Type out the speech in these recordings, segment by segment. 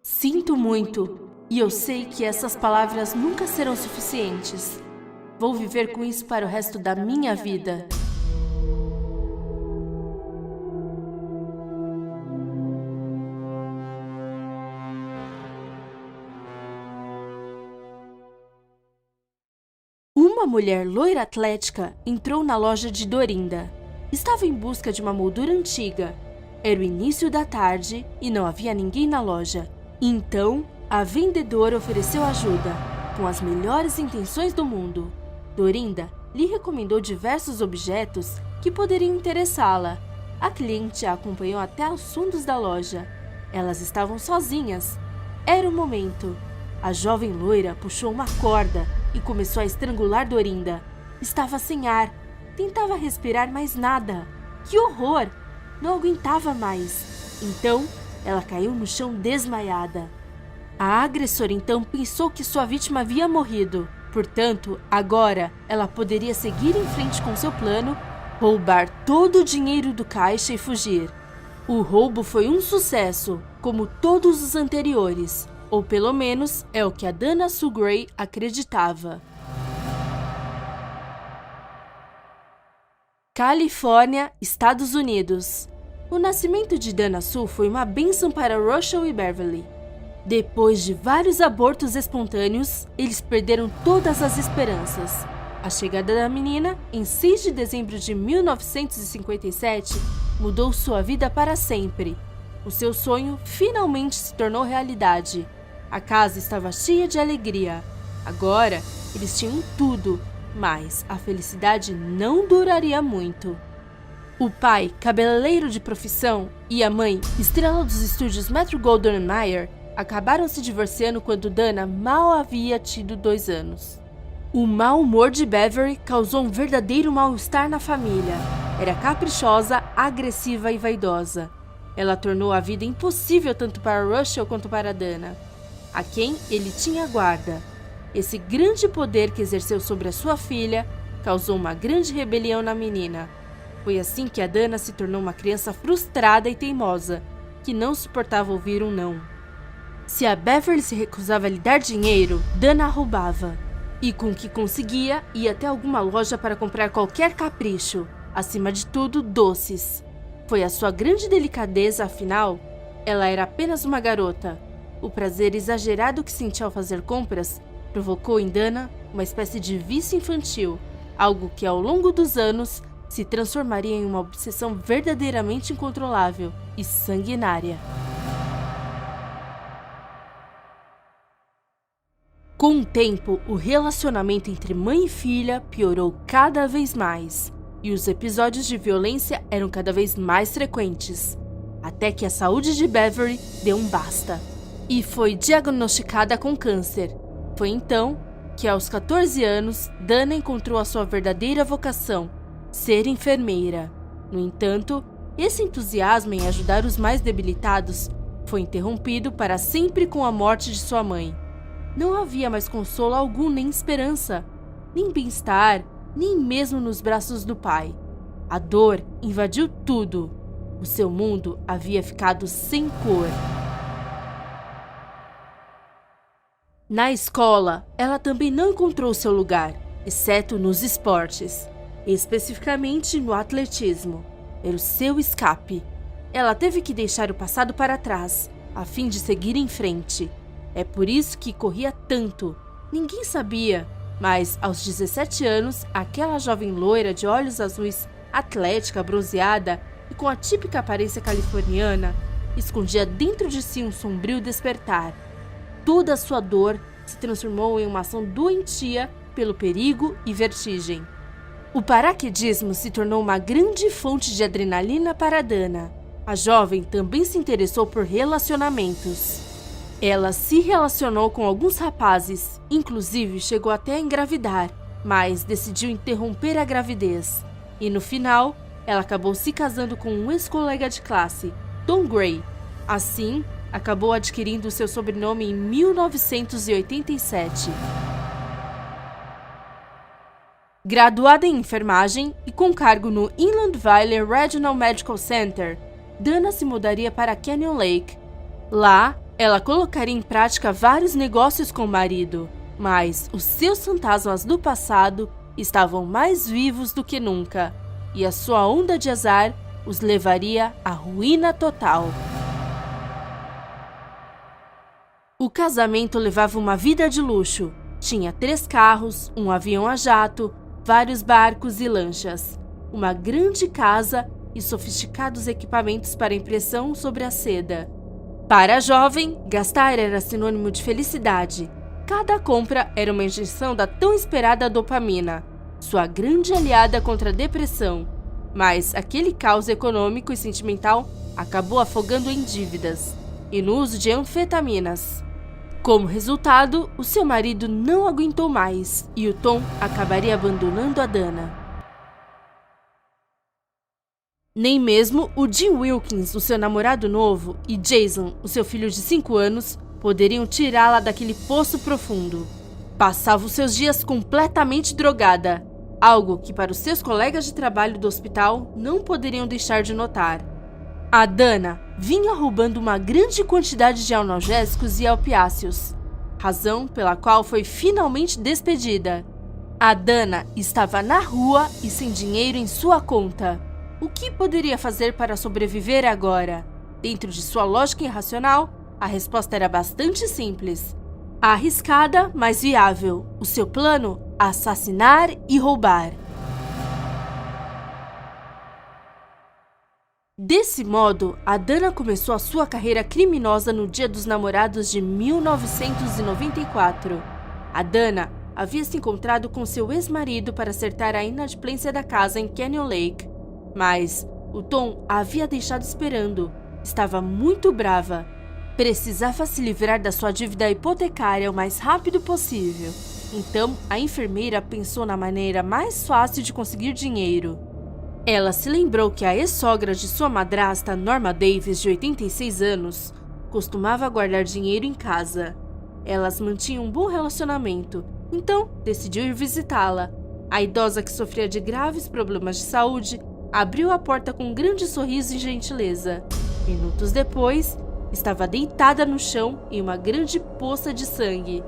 Sinto muito, e eu sei que essas palavras nunca serão suficientes. Vou viver com isso para o resto da minha vida. Uma mulher loira atlética entrou na loja de Dorinda. Estava em busca de uma moldura antiga. Era o início da tarde e não havia ninguém na loja. Então, a vendedora ofereceu ajuda, com as melhores intenções do mundo. Dorinda lhe recomendou diversos objetos que poderiam interessá-la. A cliente a acompanhou até os fundos da loja. Elas estavam sozinhas. Era o momento. A jovem loira puxou uma corda e começou a estrangular Dorinda. Estava sem ar. Tentava respirar, mas nada. Que horror! Não aguentava mais. Então, ela caiu no chão desmaiada. A agressora então pensou que sua vítima havia morrido. Portanto, agora ela poderia seguir em frente com seu plano, roubar todo o dinheiro do caixa e fugir. O roubo foi um sucesso, como todos os anteriores. Ou pelo menos é o que a Dana Sue Gray acreditava. Califórnia, Estados Unidos. O nascimento de Dana Sue foi uma bênção para Russell e Beverly. Depois de vários abortos espontâneos, eles perderam todas as esperanças. A chegada da menina, em 6 de dezembro de 1957, mudou sua vida para sempre. O seu sonho finalmente se tornou realidade. A casa estava cheia de alegria. Agora, eles tinham tudo, mas a felicidade não duraria muito. O pai, cabeleireiro de profissão, e a mãe, estrela dos estúdios Metro-Goldwyn-Mayer, acabaram se divorciando quando Dana mal havia tido 2 anos. O mau humor de Beverly causou um verdadeiro mal-estar na família. Era caprichosa, agressiva e vaidosa. Ela tornou a vida impossível tanto para Russell quanto para Dana, a quem ele tinha guarda. Esse grande poder que exerceu sobre a sua filha causou uma grande rebelião na menina. Foi assim que a Dana se tornou uma criança frustrada e teimosa, que não suportava ouvir um não. Se a Beverly se recusava a lhe dar dinheiro, Dana a roubava. E com o que conseguia, ia até alguma loja para comprar qualquer capricho, acima de tudo, doces. Foi a sua grande delicadeza, afinal, ela era apenas uma garota. O prazer exagerado que sentia ao fazer compras provocou em Dana uma espécie de vício infantil, algo que ao longo dos anos se transformaria em uma obsessão verdadeiramente incontrolável e sanguinária. Com o tempo, o relacionamento entre mãe e filha piorou cada vez mais, e os episódios de violência eram cada vez mais frequentes, até que a saúde de Beverly deu um basta, e foi diagnosticada com câncer. Foi então que, aos 14 anos, Dana encontrou a sua verdadeira vocação, ser enfermeira. No entanto, esse entusiasmo em ajudar os mais debilitados foi interrompido para sempre com a morte de sua mãe. Não havia mais consolo algum, nem esperança, nem bem-estar, nem mesmo nos braços do pai. A dor invadiu tudo. O seu mundo havia ficado sem cor. Na escola, ela também não encontrou seu lugar, exceto nos esportes, especificamente no atletismo. Era o seu escape. Ela teve que deixar o passado para trás, a fim de seguir em frente. É por isso que corria tanto. Ninguém sabia, mas aos 17 anos, aquela jovem loira de olhos azuis, atlética, bronzeada e com a típica aparência californiana, escondia dentro de si um sombrio despertar. Toda a sua dor se transformou em uma ação doentia pelo perigo e vertigem. O paraquedismo se tornou uma grande fonte de adrenalina para Dana. A jovem também se interessou por relacionamentos. Ela se relacionou com alguns rapazes, inclusive chegou até a engravidar, mas decidiu interromper a gravidez. E no final, ela acabou se casando com um ex-colega de classe, Tom Gray. Assim, acabou adquirindo seu sobrenome em 1987. Graduada em enfermagem e com cargo no Inland Valley Regional Medical Center, Dana se mudaria para Canyon Lake. Lá, Ela colocaria em prática vários negócios com o marido, mas os seus fantasmas do passado estavam mais vivos do que nunca, e a sua onda de azar os levaria à ruína total. O casamento levava uma vida de luxo. Tinha 3 carros, um avião a jato, vários barcos e lanchas, uma grande casa e sofisticados equipamentos para impressão sobre a seda. Para a jovem, gastar era sinônimo de felicidade. Cada compra era uma injeção da tão esperada dopamina, sua grande aliada contra a depressão. Mas aquele caos econômico e sentimental acabou afogando em dívidas e no uso de anfetaminas. Como resultado, o seu marido não aguentou mais e o Tom acabaria abandonando a Dana. Nem mesmo o Jim Wilkins, o seu namorado novo, e Jason, o seu filho de 5 anos, poderiam tirá-la daquele poço profundo. Passava os seus dias completamente drogada, algo que para os seus colegas de trabalho do hospital não poderiam deixar de notar. A Dana vinha roubando uma grande quantidade de analgésicos e opiáceos, razão pela qual foi finalmente despedida. A Dana estava na rua e sem dinheiro em sua conta. O que poderia fazer para sobreviver agora? Dentro de sua lógica irracional, a resposta era bastante simples. Arriscada, mas viável. O seu plano? Assassinar e roubar. Desse modo, a Dana começou a sua carreira criminosa no Dia dos Namorados de 1994. A Dana havia se encontrado com seu ex-marido para acertar a inadimplência da casa em Canyon Lake. Mas o Tom a havia deixado esperando. Estava muito brava. Precisava se livrar da sua dívida hipotecária o mais rápido possível. Então, a enfermeira pensou na maneira mais fácil de conseguir dinheiro. Ela se lembrou que a ex-sogra de sua madrasta, Norma Davis, de 86 anos, costumava guardar dinheiro em casa. Elas mantinham um bom relacionamento, então decidiu ir visitá-la. A idosa, que sofria de graves problemas de saúde, abriu a porta com um grande sorriso e gentileza. Minutos depois, estava deitada no chão em uma grande poça de sangue.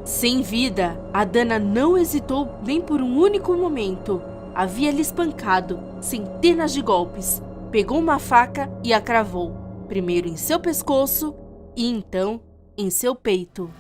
Sem vida, a Dana não hesitou nem por um único momento. Havia-lhe espancado centenas de golpes, pegou uma faca e a cravou, primeiro em seu pescoço e então em seu peito.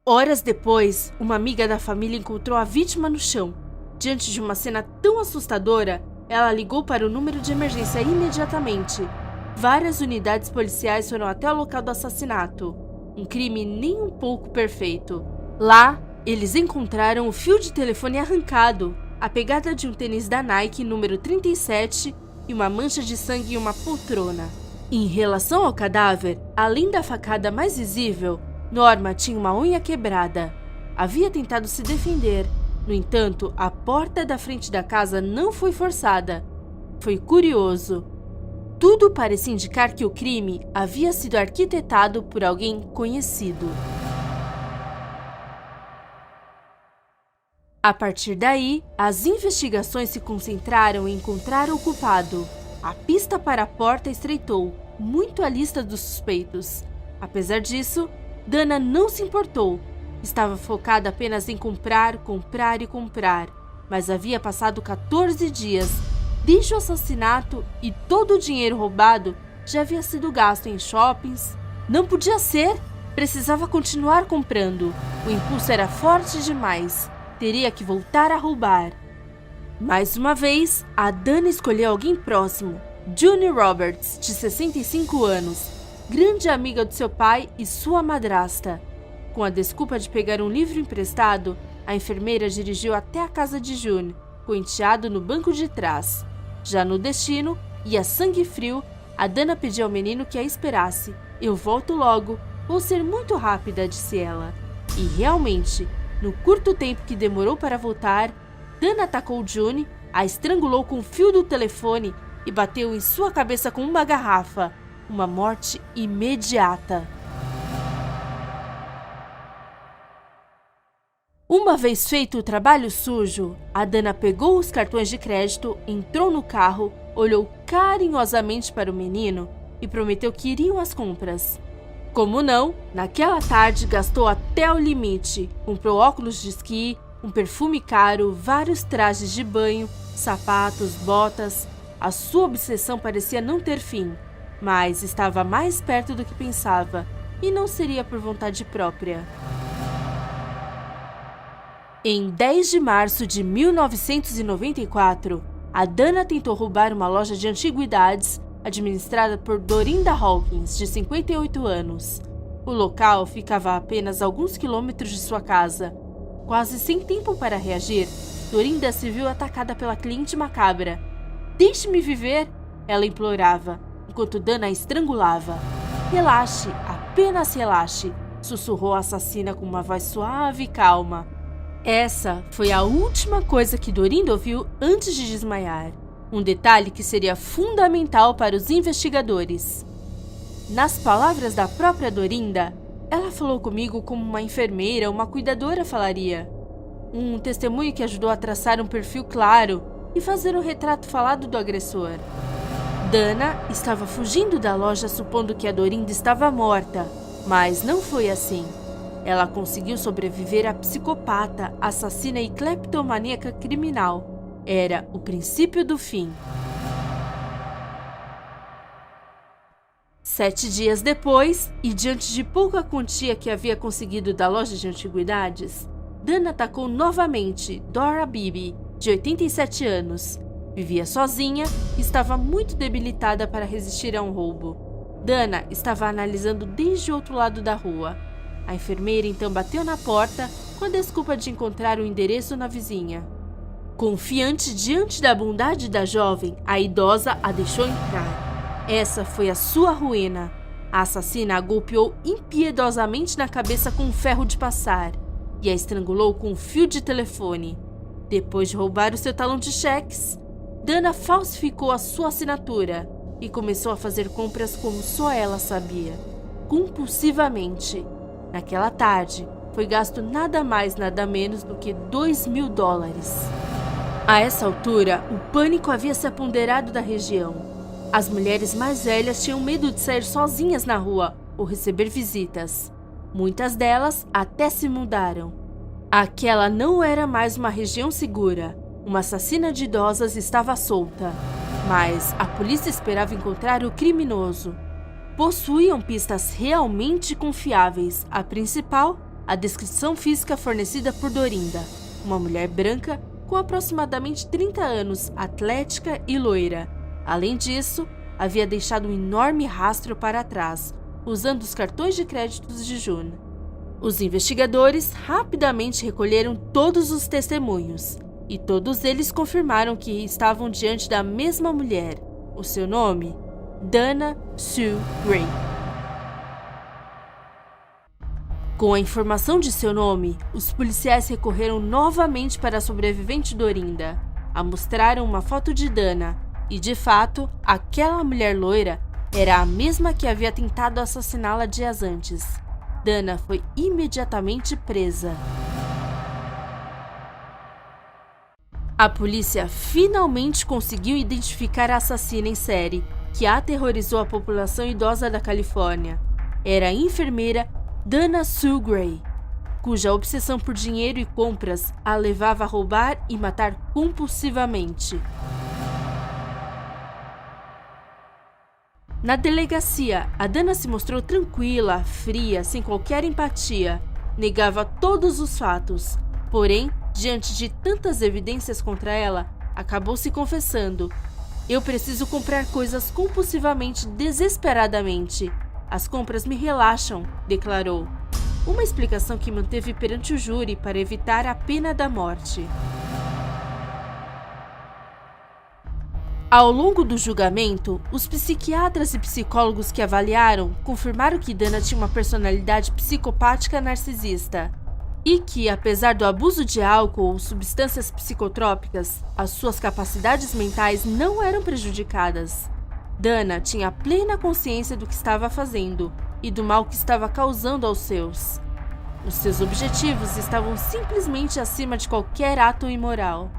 Horas depois, uma amiga da família encontrou a vítima no chão. Diante de uma cena tão assustadora, ela ligou para o número de emergência imediatamente. Várias unidades policiais foram até o local do assassinato. Um crime nem um pouco perfeito. Lá, eles encontraram o fio de telefone arrancado, a pegada de um tênis da Nike número 37 e uma mancha de sangue em uma poltrona. Em relação ao cadáver, além da facada mais visível, Norma tinha uma unha quebrada. Havia tentado se defender. No entanto, a porta da frente da casa não foi forçada. Foi curioso. Tudo parecia indicar que o crime havia sido arquitetado por alguém conhecido. A partir daí, as investigações se concentraram em encontrar o culpado. A pista para a porta estreitou muito a lista dos suspeitos. Apesar disso, Dana não se importou. Estava focada apenas em comprar, comprar e comprar. Mas havia passado 14 dias desde o assassinato e todo o dinheiro roubado já havia sido gasto em shoppings. Não podia ser! Precisava continuar comprando. O impulso era forte demais. Teria que voltar a roubar. Mais uma vez, a Dana escolheu alguém próximo. June Roberts, de 65 anos. Grande amiga do seu pai e sua madrasta. Com a desculpa de pegar um livro emprestado, a enfermeira dirigiu até a casa de June, com o enteado no banco de trás. Já no destino, e a sangue frio, a Dana pediu ao menino que a esperasse. Eu volto logo, vou ser muito rápida, disse ela. E realmente, no curto tempo que demorou para voltar, Dana atacou June, a estrangulou com o fio do telefone e bateu em sua cabeça com uma garrafa. Uma morte imediata. Uma vez feito o trabalho sujo, a Dana pegou os cartões de crédito, entrou no carro, olhou carinhosamente para o menino e prometeu que iriam às compras. Como não, naquela tarde gastou até o limite. Comprou óculos de esqui, um perfume caro, vários trajes de banho, sapatos, botas. A sua obsessão parecia não ter fim, mas estava mais perto do que pensava e não seria por vontade própria. Em 10 de março de 1994, a Dana tentou roubar uma loja de antiguidades administrada por Dorinda Hawkins, de 58 anos. O local ficava a apenas alguns quilômetros de sua casa. Quase sem tempo para reagir, Dorinda se viu atacada pela cliente macabra. "Deixe-me viver!" ela implorava, enquanto Dana a estrangulava. "Relaxe, apenas relaxe", sussurrou a assassina com uma voz suave e calma. Essa foi a última coisa que Dorinda ouviu antes de desmaiar. Um detalhe que seria fundamental para os investigadores. Nas palavras da própria Dorinda, ela falou comigo como uma enfermeira ou uma cuidadora falaria. Um testemunho que ajudou a traçar um perfil claro e fazer um retrato falado do agressor. Dana estava fugindo da loja supondo que a Dorinda estava morta, mas não foi assim. Ela conseguiu sobreviver à psicopata, assassina e cleptomaníaca criminal. Era o princípio do fim. 7 dias depois, e diante de pouca quantia que havia conseguido da loja de antiguidades, Dana atacou novamente Dora Beebe, de 87 anos. Vivia sozinha e estava muito debilitada para resistir a um roubo. Dana estava analisando desde o outro lado da rua. A enfermeira então bateu na porta com a desculpa de encontrar o endereço na vizinha. Confiante diante da bondade da jovem, a idosa a deixou entrar. Essa foi a sua ruína. A assassina a golpeou impiedosamente na cabeça com um ferro de passar e a estrangulou com um fio de telefone. Depois de roubar o seu talão de cheques, Dana falsificou a sua assinatura e começou a fazer compras como só ela sabia, compulsivamente. Naquela tarde, foi gasto nada mais nada menos do que $2.000. A essa altura, o pânico havia se apoderado da região. As mulheres mais velhas tinham medo de sair sozinhas na rua ou receber visitas. Muitas delas até se mudaram. Aquela não era mais uma região segura. Uma assassina de idosas estava solta, mas a polícia esperava encontrar o criminoso. Possuíam pistas realmente confiáveis. A principal, a descrição física fornecida por Dorinda, uma mulher branca com aproximadamente 30 anos, atlética e loira. Além disso, havia deixado um enorme rastro para trás, usando os cartões de créditos de June. Os investigadores rapidamente recolheram todos os testemunhos, e todos eles confirmaram que estavam diante da mesma mulher. O seu nome? Dana Sue Gray. Com a informação de seu nome, os policiais recorreram novamente para a sobrevivente Dorinda. A mostraram uma foto de Dana, e de fato, aquela mulher loira era a mesma que havia tentado assassiná-la dias antes. Dana foi imediatamente presa. A polícia finalmente conseguiu identificar a assassina em série, que aterrorizou a população idosa da Califórnia. Era a enfermeira Dana Sue Gray, cuja obsessão por dinheiro e compras a levava a roubar e matar compulsivamente. Na delegacia, a Dana se mostrou tranquila, fria, sem qualquer empatia. Negava todos os fatos. Porém, diante de tantas evidências contra ela, acabou se confessando. "Eu preciso comprar coisas compulsivamente, desesperadamente. As compras me relaxam", declarou. Uma explicação que manteve perante o júri para evitar a pena da morte. Ao longo do julgamento, os psiquiatras e psicólogos que avaliaram confirmaram que Dana tinha uma personalidade psicopática narcisista e que, apesar do abuso de álcool ou substâncias psicotrópicas, as suas capacidades mentais não eram prejudicadas. Dana tinha plena consciência do que estava fazendo e do mal que estava causando aos seus. Os seus objetivos estavam simplesmente acima de qualquer ato imoral.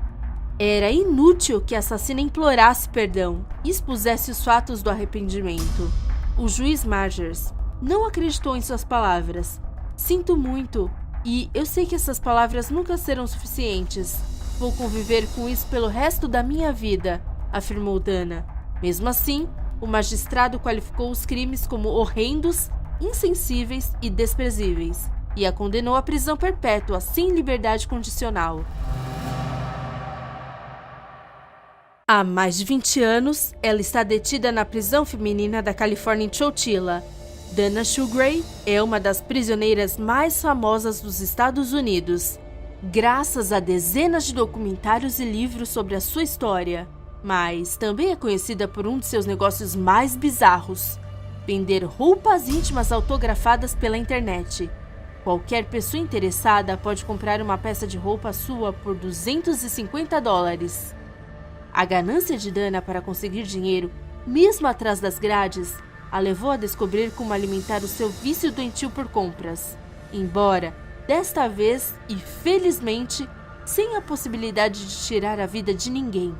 Era inútil que a assassina implorasse perdão e expusesse os fatos do arrependimento. O juiz Majors não acreditou em suas palavras. Sinto muito, e eu sei que essas palavras nunca serão suficientes. Vou conviver com isso pelo resto da minha vida, afirmou Dana. Mesmo assim, o magistrado qualificou os crimes como horrendos, insensíveis e desprezíveis, e a condenou à prisão perpétua sem liberdade condicional. Há mais de 20 anos, ela está detida na prisão feminina da Califórnia em Chowchilla. Dana Shugray é uma das prisioneiras mais famosas dos Estados Unidos, graças a dezenas de documentários e livros sobre a sua história. Mas também é conhecida por um de seus negócios mais bizarros: vender roupas íntimas autografadas pela internet. Qualquer pessoa interessada pode comprar uma peça de roupa sua por $250. A ganância de Dana para conseguir dinheiro, mesmo atrás das grades, a levou a descobrir como alimentar o seu vício doentio por compras. Embora, desta vez, e felizmente, sem a possibilidade de tirar a vida de ninguém.